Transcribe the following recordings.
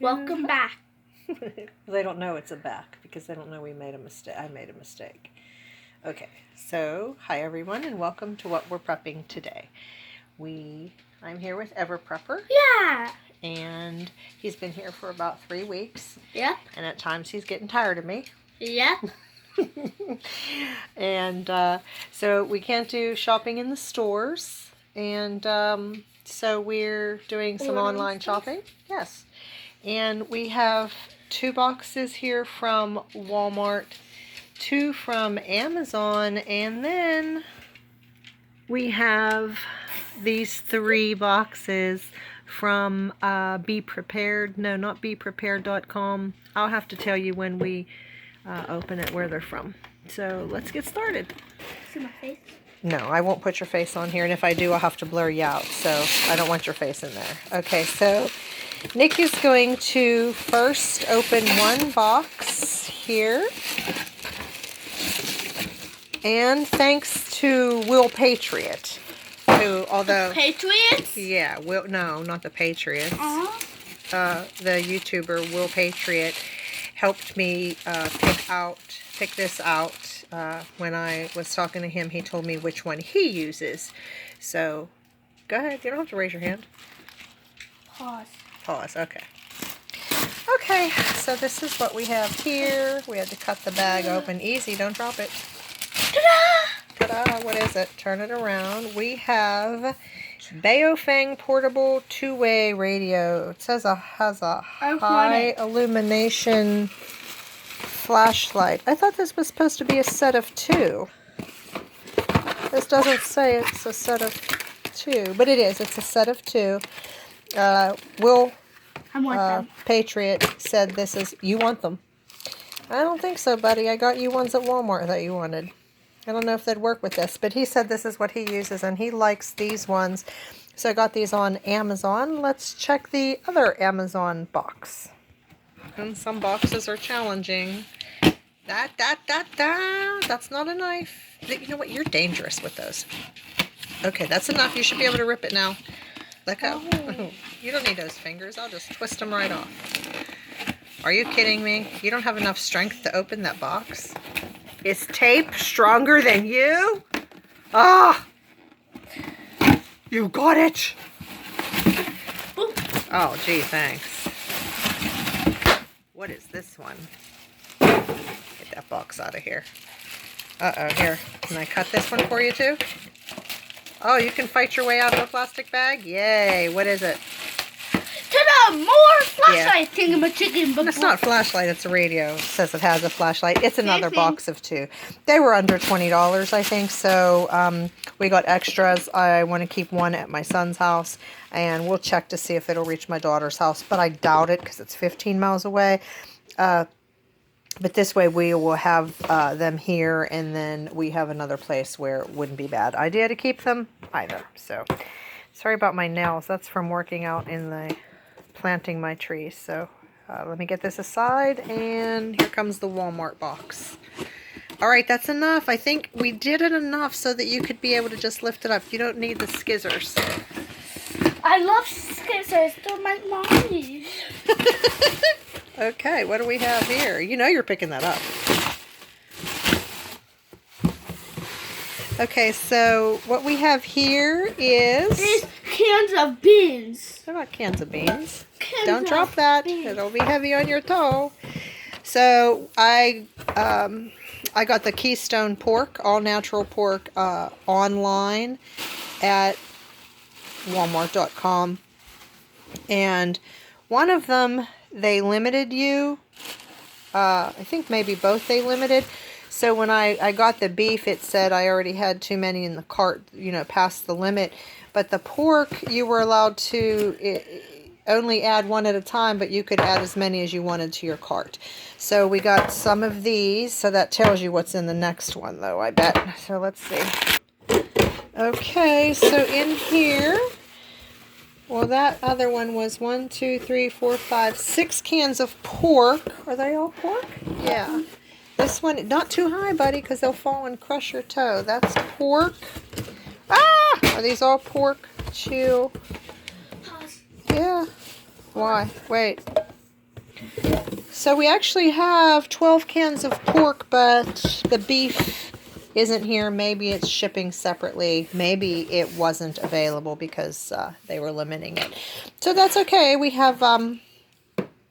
Welcome back. They don't know it's a back because they don't know we made a mistake. I made a mistake. Okay, so hi everyone and welcome to what we're prepping today. I'm here with Ever Prepper. Yeah. And he's been here for about 3 weeks. Yep. And at times he's getting tired of me. Yep. And so we can't do shopping in the stores. And so we're doing some online shopping. Yes. And we have 2 boxes here from Walmart, 2 from Amazon, and then we have these 3 boxes from Be Prepared. No, not BePrepared.com. I'll have to tell you when we open it where they're from. So let's get started. See my face? No, I won't put your face on here, and if I do, I'll have to blur you out, so I don't want your face in there. Okay, so Nick is going to first open 1 box here. And thanks to Will Patriot, who, although... Patriots? Yeah, no, not the Patriots. The YouTuber Will Patriot helped me pick this out. When I was talking to him, he told me which one he uses. So, go ahead. You don't have to raise your hand. Pause, okay. Okay, so this is what we have here. We had to cut the bag open. Easy, don't drop it. Ta-da! Ta-da! What is it? Turn it around. We have Baofeng portable 2-way radio. It says has a high illumination flashlight. I thought this was supposed to be a set of 2. This doesn't say it's a set of 2, but it is. It's a set of 2. Will Patriot said this is... You want them? I don't think so, buddy. I got you ones at Walmart that you wanted. I don't know if they'd work with this, but he said this is what he uses, and he likes these ones. So I got these on Amazon. Let's check the other Amazon box. And some boxes are challenging. That's not a knife. You know what? You're dangerous with those. Okay, that's enough. You should be able to rip it now. Let go. Oh. You don't need those fingers. I'll just twist them right off. Are you kidding me? You don't have enough strength to open that box? Is tape stronger than you? Ah! You got it! Oh, gee, thanks. What is this one? Get that box out of here. Uh-oh, here. Can I cut this one for you, too? Oh, you can fight your way out of a plastic bag? Yay! What is it? Ta-da! More flashlight thingamajiggy. It's not a flashlight, it's a radio. It says it has a flashlight. It's another box of 2. They were under $20, I think, so we got extras. I want to keep 1 at my son's house, and we'll check to see if it'll reach my daughter's house, but I doubt it because it's 15 miles away. But this way we will have them here, and then we have another place where it wouldn't be a bad idea to keep them either. So, sorry about my nails. That's from working out in the planting my trees. So, let me get this aside, and here comes the Walmart box. All right, that's enough. I think we did it enough so that you could be able to just lift it up. You don't need the skizzers. I love skizzers. They're my mommy. Okay, what do we have here? You know you're picking that up. Okay, so what we have here is... There's cans of beans. They're not cans of beans. Don't drop that. It'll be heavy on your toe. So I got the Keystone pork, all natural pork, online at Walmart.com. And one of them... They limited you. I think maybe both they limited. So when I got the beef, it said I already had too many in the cart, you know, past the limit. But the pork, you were allowed to only add 1 at a time, but you could add as many as you wanted to your cart. So we got some of these. So that tells you what's in the next one, though, I bet. So let's see. Okay, so in here... Well, that other one was 1, 2, 3, 4, 5, 6 cans of pork. Are they all pork? Yeah. This one, not too high, buddy, because they'll fall and crush your toe. That's pork. Ah! Are these all pork? Chew. Yeah. Why? Wait. So we actually have 12 cans of pork, but the beef isn't here. Maybe it's shipping separately. Maybe it wasn't available because they were limiting it. So that's okay. We have, and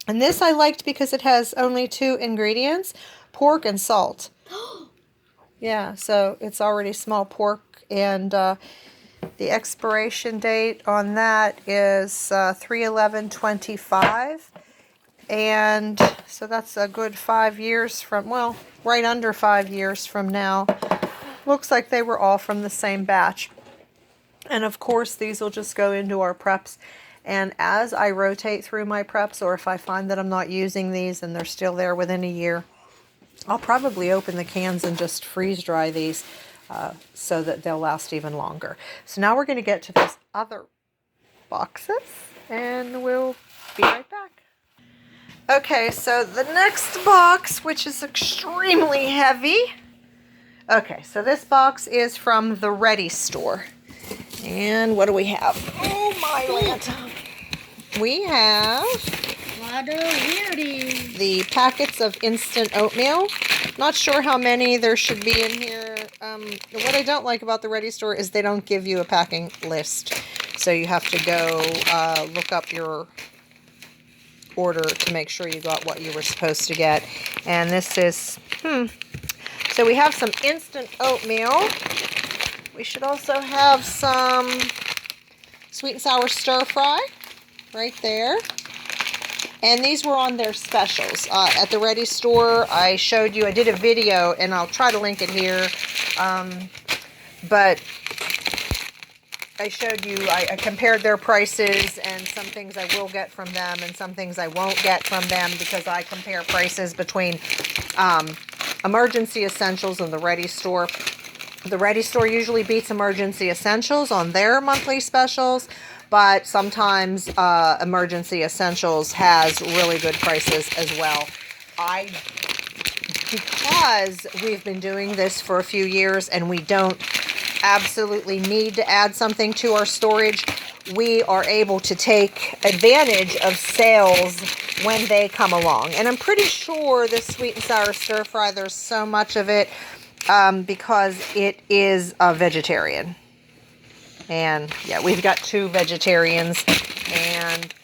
this I liked because it has only 2 ingredients, pork and salt. Yeah, so it's already small pork, and the expiration date on that is 3/11/25. And so that's a good 5 years from, well, right under 5 years from now. Looks like they were all from the same batch. And of course, these will just go into our preps. And as I rotate through my preps, or if I find that I'm not using these and they're still there within a year, I'll probably open the cans and just freeze dry these so that they'll last even longer. So now we're going to get to those other boxes, and we'll be right back. Okay, so the next box, which is extremely heavy. Okay, so this box is from the Ready Store. And what do we have? Oh my Lanta. We have What a weirdie. the packets of instant oatmeal. Not sure how many there should be in here. What I don't like about the Ready Store is they don't give you a packing list. So you have to go look up your order to make sure you got what you were supposed to get. And this is, so we have some instant oatmeal. We should also have some sweet and sour stir fry right there. And these were on their specials. At the Ready Store, I showed you, I did a video, and I'll try to link it here. But I showed you, I compared their prices, and some things I will get from them and some things I won't get from them, because I compare prices between Emergency Essentials and the Ready Store. The Ready Store usually beats Emergency Essentials on their monthly specials, but sometimes Emergency Essentials has really good prices as well. Because we've been doing this for a few years and we don't absolutely need to add something to our storage, we are able to take advantage of sales when they come along. And I'm pretty sure this sweet and sour stir fry, there's so much of it because it is a vegetarian. And yeah, we've got 2 vegetarians. And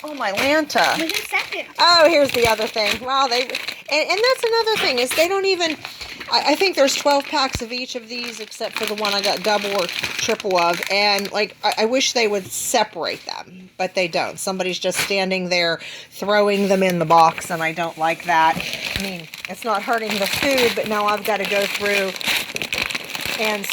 oh my Lanta. Within seconds. Oh, here's the other thing. Wow, and that's another thing, is they don't even, I think there's 12 packs of each of these, except for the one I got double or triple of. And like, I wish they would separate them, but they don't. Somebody's just standing there throwing them in the box, and I don't like that. I mean, it's not hurting the food, but now I've got to go through and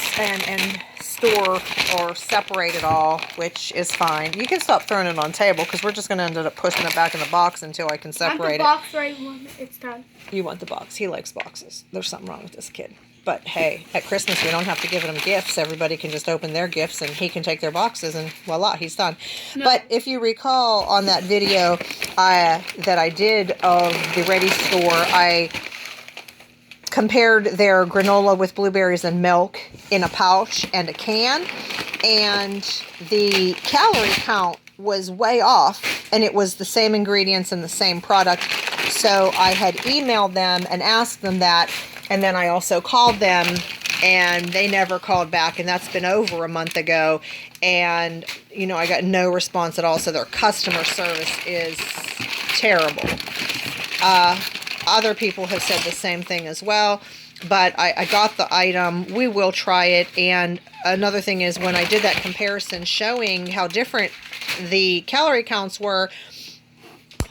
store or separate it all, which is fine. You can stop throwing it on the table, because we're just going to end up pushing it back in the box until I can separate it. I want the box right when it's done. You want the box. He likes boxes. There's something wrong with this kid. But hey, at Christmas we don't have to give him gifts. Everybody can just open their gifts, and he can take their boxes, and voila, he's done. No. But if you recall on that video that I did of the Ready Store, I compared their granola with blueberries and milk in a pouch and a can, and the calorie count was way off, and it was the same ingredients and the same product. So I had emailed them and asked them that, and then I also called them, and they never called back, and that's been over a month ago, and you know, I got no response at all. So their customer service is terrible. Other people have said the same thing as well, but I got the item. We will try it. And another thing is, when I did that comparison showing how different the calorie counts were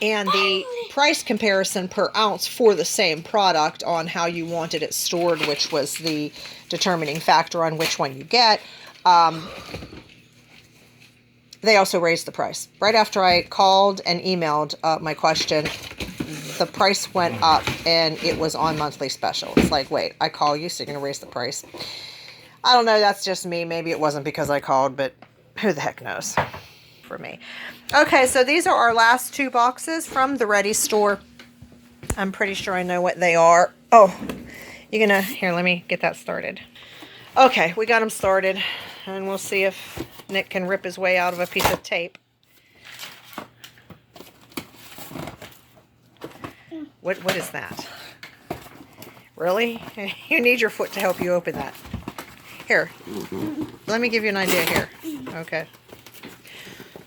and the price comparison per ounce for the same product on how you wanted it stored, which was the determining factor on which one you get, they also raised the price. Right after I called and emailed my question, the price went up, and it was on monthly special. It's like, wait, I call you, so you're going to raise the price? I don't know. That's just me. Maybe it wasn't because I called, but who the heck knows for me. Okay, so these are our last 2 boxes from the Ready Store. I'm pretty sure I know what they are. Oh, you're going to, here, let me get that started. Okay, we got them started, and we'll see if Nick can rip his way out of a piece of tape. What is that? Really? You need your foot to help you open that. Here. Let me give you an idea here. Okay.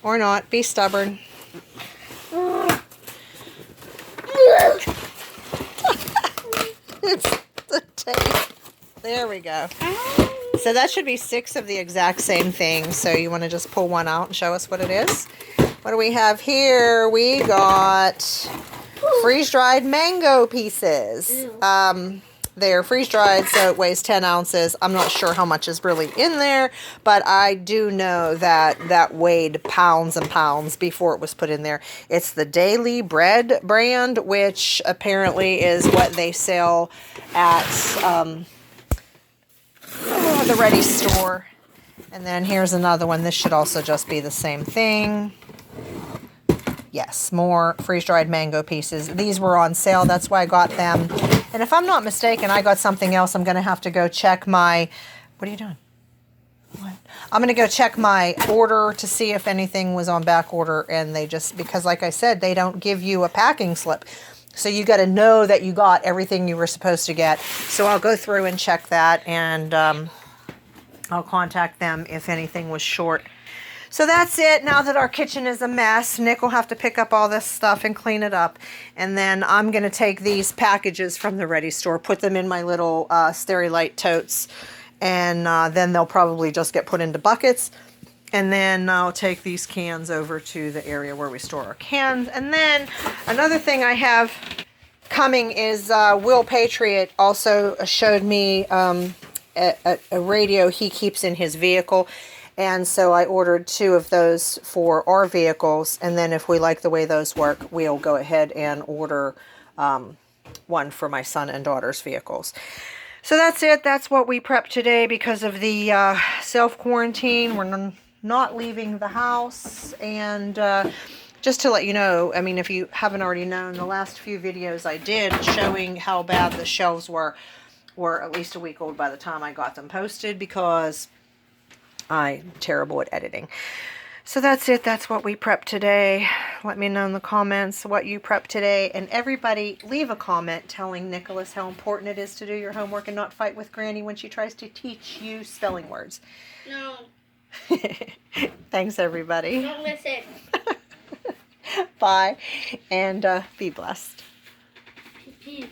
Or not. Be stubborn. It's the tape. There we go. So that should be 6 of the exact same thing. So you want to just pull one out and show us what it is? What do we have here? We got freeze-dried mango pieces. They're freeze-dried, so it weighs 10 ounces. I'm not sure how much is really in there, but I do know that weighed pounds and pounds before it was put in there. It's the Daily Bread brand, which apparently is what they sell at the Ready store. And then here's another one. This should also just be the same thing. Yes, more freeze-dried mango pieces. These were on sale. That's why I got them. And if I'm not mistaken, I got something else. I'm going to have to go check my... What are you doing? What? I'm going to go check my order to see if anything was on back order. And they just... Because like I said, they don't give you a packing slip. So you got to know that you got everything you were supposed to get. So I'll go through and check that. And I'll contact them if anything was short. So that's it. Now that our kitchen is a mess, Nick will have to pick up all this stuff and clean it up. And then I'm going to take these packages from the Ready store, put them in my little Sterilite totes, and then they'll probably just get put into buckets. And then I'll take these cans over to the area where we store our cans. And then another thing I have coming is Will Patriot also showed me a radio he keeps in his vehicle. And so I ordered 2 of those for our vehicles. And then if we like the way those work, we'll go ahead and order one for my son and daughter's vehicles. So that's it. That's what we prepped today because of the self-quarantine. We're not leaving the house. And just to let you know, I mean, if you haven't already known, the last few videos I did showing how bad the shelves were at least a week old by the time I got them posted because... I'm terrible at editing. So that's it. That's what we prepped today. Let me know in the comments what you prepped today. And everybody leave a comment telling Nicholas how important it is to do your homework and not fight with Granny when she tries to teach you spelling words. No. Thanks, everybody. Don't listen. Bye. And be blessed. Peace.